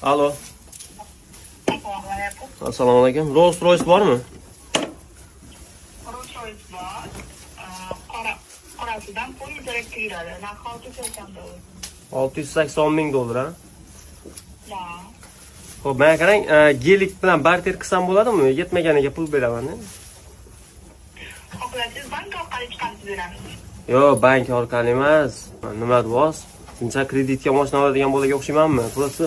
Alo. Assalomu alaykum. Rolls Royce bormi? Rolls Royce bor. Qorasidan pul direkt kiradi. Narxi $680,000 $680,000 ha? Da. Xo'p, mana qarang, gelik bilan barter qilsam bo'ladimi? Yetmaganiga pul beraman-da. Xohlasangiz bank orqali chiqarib beramiz. Yo'q, bank orqali emas. Nima deysiz? Shuncha kreditga mashina oladigan bolaga o'xshaymanmi? Просто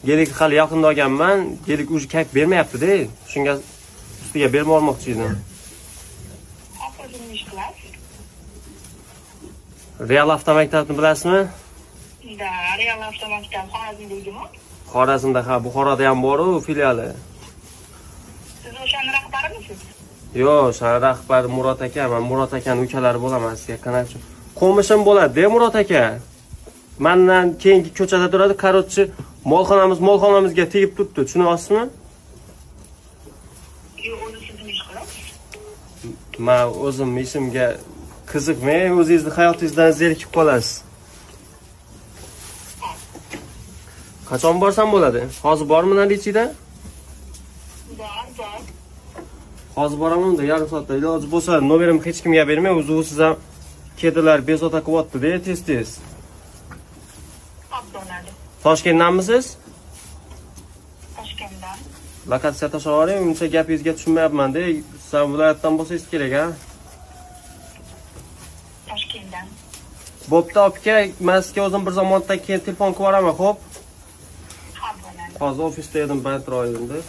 gelik hali yaqinda olganman. Gelik уже kayf bermayapti-da. Shunga ustiga berib olmoqchi edim. Hozir nima ish qilasiz? Real avtomaktabni bilasizmi? Da, Real avtomaktab Xorazmdagimi? Xorazmda, ha, Buxoroda ham bor-ku filiali. Siz o'shaning rahbarimisiz? Yo'q, o'sha rahbar Murod aka, men Murod akaning ukalari bo'laman sizga qanaqa. Qo'mishim bo'ladi-da Murod aka. Mendan keyingi ko'chada turadi, korotchi molxonamizga tegib turibdi, tushunyapsizmi? Yo'q, o'zi siz nima ish qilasiz? Men o'zim ishimga qiziqmay, o'zingizning hayotingizdan zerikib qolasiz. Qachon borsam bo'ladi? Hozir bormi nalichida? Bor. Hozir boraman-da, yarim soatda. Iloji bo'lsa, nomerimni hech kimga bermay, o'zi siz ham kedilar bezovta qilyapti-da, tez-tez. Abdonali. Toshkentdanmisiz? Toshkentdan. Lokatsiya tashlab yuboring, uncha gapingizga tushunmayapman-da. Siz viloyatdan bo'lsangiz kerak, ha? Toshkentdan. Bo'pti, aka, men sizga o'zim bir zamondan keyin telefon qilib yuboraman, xo'p? Abdonali. Hozir ofisda edim, baytroq edimda.